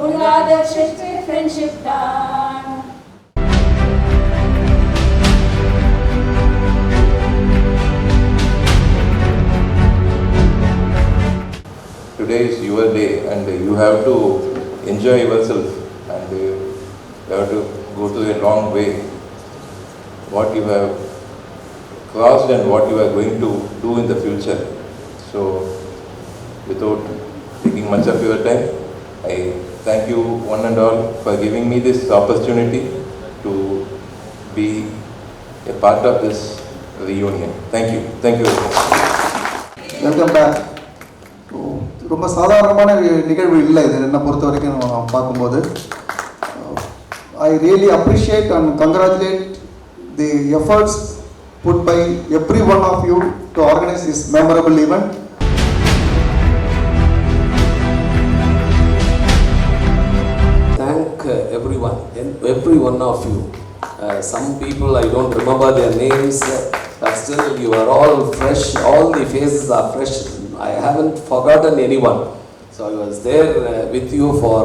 உருகாத Shakespeare friendship தான். Today is your day and you have to enjoy yourself and you have to go to a long way. What you have crossed and what you are going to do in the future. So without taking much of your time, I thank you one and all for giving me this opportunity to be a part of this reunion. Thank you. Thank you. Welcome back. ரொம்ப சாதாரணமான நிகழ்வு இல்லை இது என்னை பொறுத்த வரைக்கும் பார்க்கும்போது. I really appreciate and congratulate the efforts put by every one of you to organize this memorable event. Thank everyone, every one of you. Some people I don't remember their names, but still you are all fresh, all the faces are fresh. I haven't forgotten anyone. So I was there with you for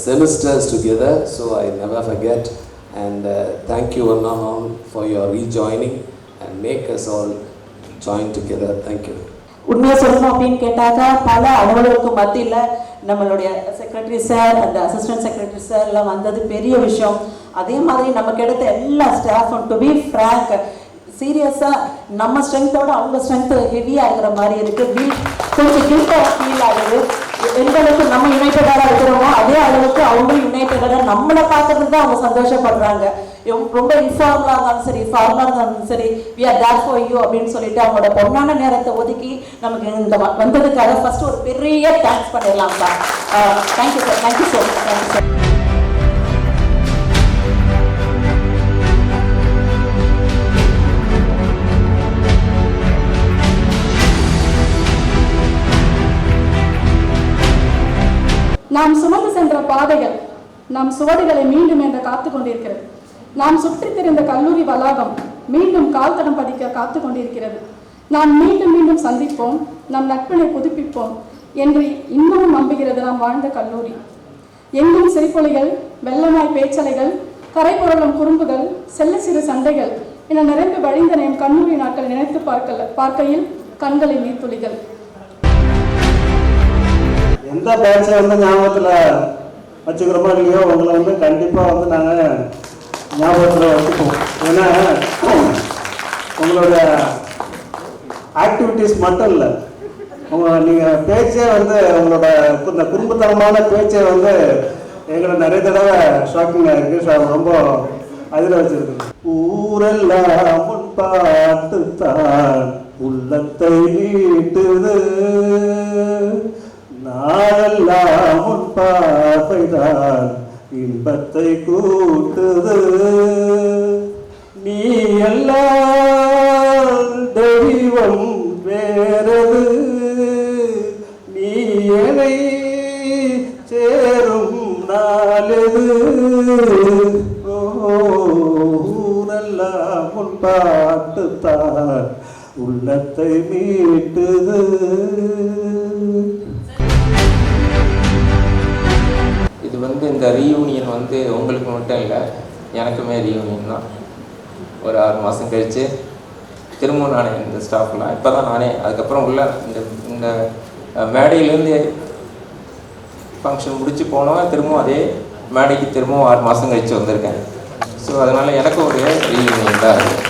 semesters together, so I never forget. And thank you one and all for your rejoining and make us all join together. Thank you. உண்மையாக சொல்லணும் அப்படின்னு கேட்டாக்கா பல அலுவலருக்கு மத்தியில் நம்மளுடைய secretary sir அந்த assistant secretary sir எல்லாம் வந்தது பெரிய விஷயம். அதே மாதிரி நமக்கு எடுத்த எல்லா ஸ்டாஃபும் டு பி ஃப்ராங்க் சீரியஸாக நம்ம ஸ்ட்ரென்த்தோட அவங்க ஸ்ட்ரென்த்து ஹெவியாக இருக்கிற மாதிரி இருக்குது. கொஞ்சம் கில்ட்டாக ஃபீல் ஆகுது. எந்த அளவுக்கு நம்ம யுனைட்டடாக இருக்கிறோமோ அதே அளவுக்கு அவங்களும் யுனைட்டடாக நம்மளை பார்க்கறதுக்கு தான் அவங்க சந்தோஷப்படுறாங்க. ரொம்ப இன்ஃபார்மலாக இருந்தாலும் சரி ஃபார்மலாக இருந்தாலும் சரி we are there for you அப்படின்னு சொல்லிட்டு அவங்களோட பொண்ணான நேரத்தை ஒதுக்கி நமக்கு இந்த வந்ததுக்காக ஃபர்ஸ்ட் ஒரு பெரிய தேங்க்ஸ் பண்ணிடலாம் sir. Thank you sir. Thank you so much. Thank you sir. நாம் சுமந்து சென்ற பாதைகள் நம் சுவடுகளை மீண்டும் என்ற காத்து கொண்டிருக்கிறது. நாம் சுற்றித் திரிந்த கல்லூரி வளாகம் மீண்டும் கால் தடம் பதிக்க காத்து கொண்டிருக்கிறது. நாம் மீண்டும் மீண்டும் சந்திப்போம், நம் நட்பினை புதுப்பிப்போம் என்று இன்னமும் நம்புகிறது நாம் வாழ்ந்த கல்லூரி. எங்கும் சிரிப்பொலிகள், வெள்ளமாய் பேச்சலைகள், கரை புரளும் குறும்புகள், செல்ல சிறு சண்டைகள் என நிறைந்து வழிந்த நம் கல்லூரி நாட்களை நினைத்து பார்க்கையில் கண்களில் நீர்த்துளிகள். எந்த பேட்சை ஞாபகத்தில் வச்சுக்கிறோமோ இல்லையோ உங்களை கண்டிப்பாக நாங்கள் ஞாபகத்தில் வச்சுப்போம். ஏன்னா உங்களோட ஆக்டிவிட்டீஸ் மட்டும் இல்லை, நீங்கள் பேச்சே உங்களோட இந்த குறும்புத்தனமான பேச்சே எங்களை நிறைய தடவை ஷாக்கிங்காக இருக்குது. ரொம்ப அதில் வச்சுருக்கு. ஊரெல்லாம் முன்பாட்டுத்தான் உள்ளத்தை நீட்டுது, நாளெல்லாம் உன் பார்வைதான் இன்பத்தை கூட்டுது, நீ எல்லாம் தெய்வம் வேறது, நீ என்னை சேரும் நாளது, ஊரெல்லாம் உன் பாட்டுத்தான் உள்ளத்தை மீட்டுது. இந்த ரீயூனியன் உங்களுக்கு மட்டும் இல்லை, எனக்குமே ரீயூனியன் தான். ஒரு 6 மாதம் கழித்து திரும்பவும் நானே இந்த ஸ்டாஃப்லாம் இப்போ தான் நானே அதுக்கப்புறம் உள்ள இந்த மேடையிலேருந்து ஃபங்க்ஷன் முடித்து போனோம், திரும்பவும் அதே மேடைக்கு திரும்பவும் 6 மாதம் கழித்து வந்திருக்கேன். ஸோ அதனால் எனக்கு ஒரு ரீயூனியன் தான் இருக்குது.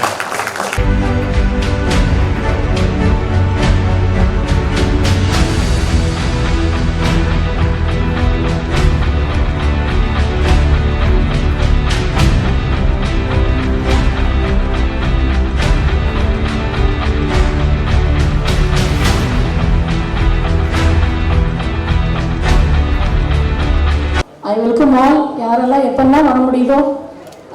I welcome all. யாரெல்லாம் எப்போனா வர முடியுதோ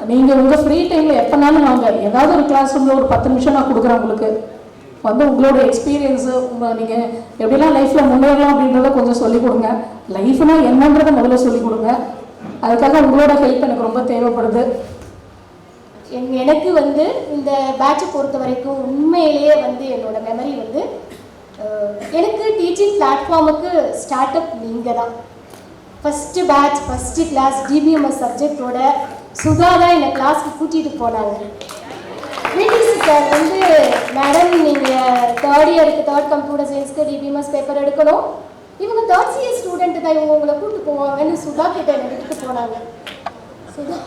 நீங்கள் உங்கள் ஃப்ரீ டைமில் எப்போனாலும் வாங்க. ஏதாவது ஒரு கிளாஸ் ரூமில் ஒரு 10 நிமிஷம் நான் கொடுக்குறேன். உங்களுக்கு உங்களோட எக்ஸ்பீரியன்ஸு நீங்கள் எப்படிலாம் லைஃப்பில் முன்னேறலாம் அப்படின்றத கொஞ்சம் சொல்லிக் கொடுங்க. லைஃப்னா என்னன்றதை முதல்ல சொல்லிக் கொடுங்க. அதுக்காக உங்களோட ஹெல்ப் எனக்கு ரொம்ப தேவைப்படுது. எனக்கு இந்த பேட்சை பொறுத்த வரைக்கும் உண்மையிலேயே என்னோட மெமரி எனக்கு டீச்சிங் பிளாட்ஃபார்முக்கு ஸ்டார்ட் அப் நீங்கள் தான். First batch first class DBMS சப்ஜெக்டோட சுதா தான் என்னை கிளாஸ்க்கு கூட்டிகிட்டு போனாங்க. பிடிசி சார் வந்து, மேடம் நீங்கள் தேர்ட் இயருக்கு தேர்ட் கம்ப்யூட்டர் சயின்ஸ்க்கு டிபிஎம்எஸ் பேப்பர் எடுக்கணும், இவங்க தேர்ட் சிஎஸ் ஸ்டூடெண்ட்டு தான், இவங்க உங்களை கூப்பிட்டு போவாங்கன்னு சுதா கிட்ட என்னை விட்டுட்டு போனாங்க. சுதா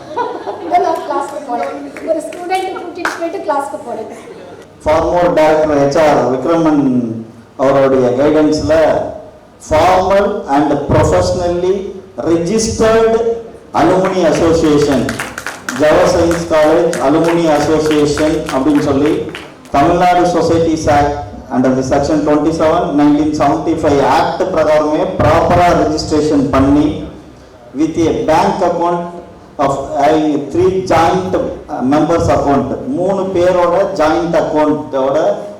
நான் கிளாஸ்க்கு போனேன், ஒரு ஸ்டூடெண்ட்டை கூட்டிகிட்டு போயிட்டு கிளாஸ்க்கு போனேன். ஃபார்மர் டைரக்டர் HR விக்ரமன் அவருடைய கைடன்ஸில் formal and professionally registered alumni association, Jawahar science college alumni association அப்படின்னு சொல்லி Tamil Nadu societies act under the section 27/1975 act பிரகாரமே ப்ராப்பராக ரெஜிஸ்ட்ரேஷன் பண்ணி with a bank account of 3 joint members account, 3 பேரோட ஜாயிண்ட் அக்கௌண்ட்டோட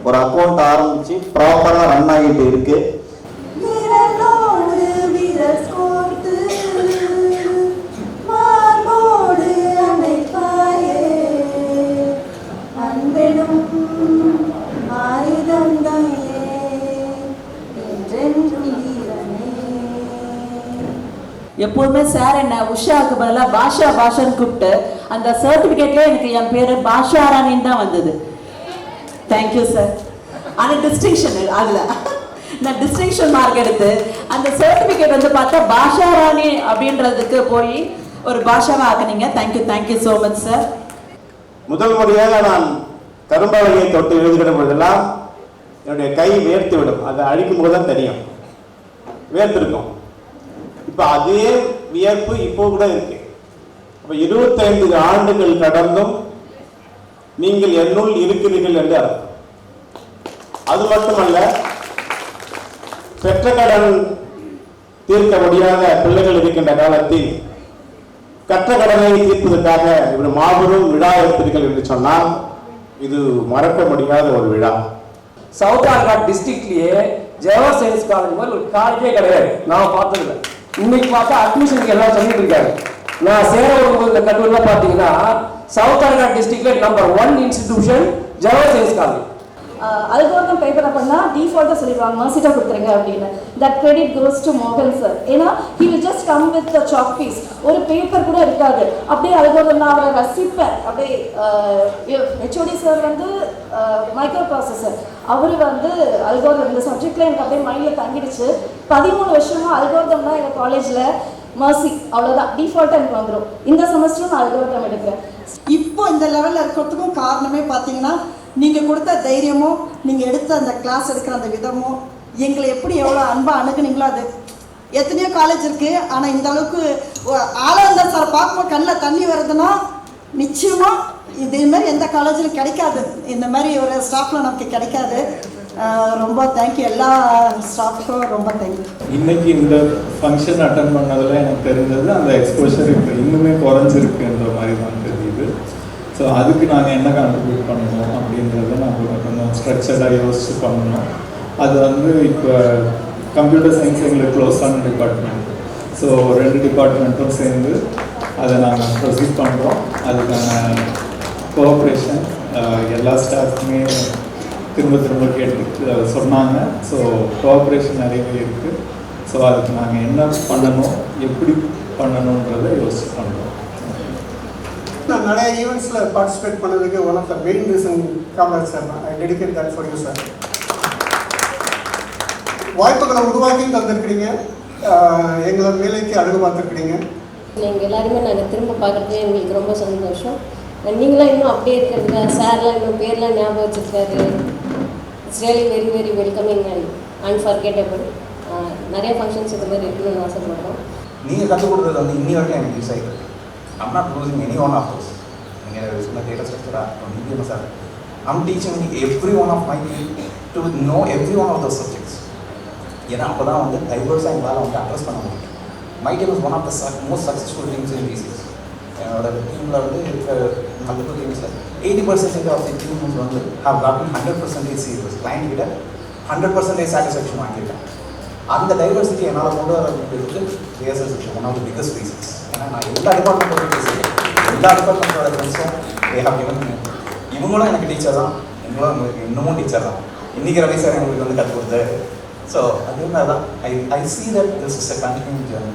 ஒரு அக்கௌண்ட் ஆரம்பித்து ப்ராப்பராக ரன் ஆகிட்டு இருக்கு. எப்போதுமே சார் என்ன உஷாவுக்கு பதிலாக பாஷா பாஷான்னு கூப்பிட்டு அந்த சர்டிஃபிகேட்லேயே எனக்கு என் பேர் பாஷா ராணின்னு தான் வந்தது. Thank you sir. ஆனால் டிஸ்டிங்ஷன் அதில் நான் டிஸ்டிங்ஷன் மார்க் எடுத்து அந்த சர்டிஃபிகேட் வந்து பார்த்தா பாஷா ராணி அப்படின்றதுக்கு போய் ஒரு பாஷாவை ஆக்குனீங்க. Thank you so much sir. முதல் முறையாக நான் கரும்பாலையை தொட்டு எழுதுகிற போதெல்லாம் என்னுடைய கை வேர்த்து விடும். அதை அழிக்கும் போது தான் தெரியும், வேர்த்திருக்கும். இப்போ அதே வியர்ப்பு இப்போ கூட இருக்கு. அப்போ 25 ஆண்டுகள் கடந்தும் நீங்கள் என்னுள் இருக்கிறீர்கள் என்று அர்த்தம். அது மட்டுமல்ல, பெற்ற கடன் தீர்க்க முடியாத பிள்ளைகள் இருக்கின்ற காலத்தில் கற்ற கடனை தீர்ப்பதற்காக இப்படி மாபெரும் விழா எடுத்தீர்கள் என்று சொன்னால் இது மறக்க முடியாத ஒரு விழா. சவுத் ஆர்காட் டிஸ்ட்ரிக்ட்லயே ஜவஹர் சயின்ஸ் காலேஜ் மாதிரி ஒரு காலேஜே கிடையாது, நான் பார்த்ததில்லை. இன்னைக்கு பார்த்தா அட்மிஷனுக்கு எல்லாம் சொல்லிட்டு இருக்காரு. நான் சேர வரும்போது இந்த கல்லூரியில் பார்த்தீங்கன்னா சவுத் ஆர்காட் டிஸ்ட்ரிக்ட்ல number 1 institution Jawahar science college. Algorithm பேப்பரை பண்ணால் டிஃபால்ட்டாக சொல்லிடுவாங்க மர்சிட்டாக கொடுத்துருங்க அப்படின்னு. தட் கிரெடிட் கோஸ் டு மோகன் சார். ஏன்னா he will just come with chalk piece, ஒரு பேப்பர் கூட இருக்காது. அப்படியே அல்கோரிதம் நான் அவரை ரசிப்பேன். அப்படியே HOD சார் வந்து மைக்ரோ ப்ராசஸர், அவர் வந்து அல்கோரிதம் இந்த சப்ஜெக்டில் எனக்கு அப்படியே மைண்டில் தங்கிடுச்சு. 13 வருஷமாக அல்கோரிதம் தான் எங்கள் காலேஜில் மர்சி, அவ்வளோதான் டிஃபால்ட்டாக எனக்கு வந்துடும். இந்த செமஸ்டரும் நான் அல்கோரிதம் எடுக்கிறேன். இப்போ இந்த லெவலில் இருக்கிறதுக்கும் காரணமே பார்த்தீங்கன்னா நீங்கள் கொடுத்த தைரியமும் நீங்கள் எடுத்த அந்த கிளாஸ் எடுக்கிற அந்த விதமும் எங்களை எப்படி எவ்வளோ அன்பாக அணுகுனீங்களோ. அது எத்தனையோ காலேஜ் இருக்குது, ஆனால் இந்த அளவுக்கு ஆளாக இருந்தால் சார் பார்க்கும்போது கண்ணில் தண்ணி வருதுன்னா நிச்சயமாக இதே மாதிரி எந்த காலேஜிலும் கிடைக்காது. இந்த மாதிரி ஒரு ஸ்டாஃப்லாம் நமக்கு கிடைக்காது. ரொம்ப தேங்க்யூ, எல்லா ஸ்டாஃப்க்கும் ரொம்ப தேங்க்யூ. இன்னைக்கு இந்த ஃபங்க்ஷன் அட்டன் பண்ணதில் எனக்கு தெரிஞ்சது அந்த எக்ஸ்போஷர் இப்போ இன்னுமே குறைஞ்சிருக்குன்ற மாதிரி தான் தெரியுது. ஸோ அதுக்கு நாங்கள் என்ன கான்ட்ரிபியூட் பண்ணணும் அப்படின்றத நாங்கள் கொஞ்சம் ஸ்ட்ரக்சர்டாக யோசிச்சு பண்ணணும். அது வந்து இப்போ கம்ப்யூட்டர் சயின்ஸ் எங்களுக்கு க்ளோஸான டிபார்ட்மெண்ட். ஸோ 2 டிபார்ட்மெண்ட்டும் சேர்ந்து அதை நாங்கள் ப்ரொசீட் பண்ணுறோம். அதுக்கான கோஆப்ரேஷன் எல்லா ஸ்டாஃப்மே திரும்ப கேட்டு சொன்னாங்க. ஸோ கோஆப்ரேஷன் நிறையவே இருக்குது. ஸோ அதுக்கு நாங்கள் என்ன பண்ணணும், எப்படி பண்ணணுன்றதை யோசிச்சு பண்ணுறோம். நான் நிறைய ஈவெண்ட்ஸில் பார்ட்டிசிபேட் பண்ணதுக்கு one of the main reason Kamaraj sir தான். I dedicate that for you sir. வாய்ப்புகளை உருவாக்கி தந்திருக்கிறீங்க, எங்களை வேலைக்கு அழகு பார்த்துருக்கிறீங்க. எங்கள் எல்லாருமே நாங்கள் திரும்ப பார்க்குறது எங்களுக்கு ரொம்ப சந்தோஷம். நீங்களாம் இன்னும் அப்படியே இருக்கிறதுக்கா, சார்லாம் இன்னும் பேர்லாம் ஞாபகம் வச்சுருக்காரு. It's really very very welcoming and unforgettable. நிறைய ஃபங்க்ஷன்ஸ் இது மாதிரி இருக்கணும்னு ஆசைப்படுறோம். நீங்கள் கற்றுக் கொடுத்தது வந்து இன்னி வரைக்கும் எனக்கு யூஸ் ஆகிருக்கு. I'm not losing any one of those. நீங்கள் டேட்டா ஸ்ட்ரக்சராக DBMS sir, I'm teaching every one of my people to know every one of those subjects. ஏன்னா அப்போ தான் வந்து டைவர்ஸாக எங்களால் வந்து அட்ரஸ் பண்ண முடியும். My team is one of the most successful teams in DCS. என்னோட டீமில் வந்து இருக்கிற மல்டிபிள் டீம்ஸில் 80% ஆஃப் தி டீம்ஸ் வந்து have gotten 100% serious. கிளைண்ட் கிட்ட 100% சாட்டிஸ்ஃபேக்ஷன் வாங்கியிருக்கேன். அந்த டைவர்சிட்டி என்னால் கொண்டு வரதுக்கு DSS is one of the biggest reasons. ஏன்னா நான் எல்லா டிபார்ட்மெண்ட்டோட பேசுகிறேன், எல்லா டிபார்ட்மெண்ட்டோட ஃப்ரெண்ட்ஸும் இவங்களும் எனக்கு டீச்சர் தான், இவங்களும் உங்களுக்கு இன்னமும் டீச்சர் தான். இன்றைக்கி ரவி சார் எங்களுக்கு வந்து கற்றுக் கொடுத்தாரு. ஸோ அதே மாதிரி தான் I see that this is a continue journey.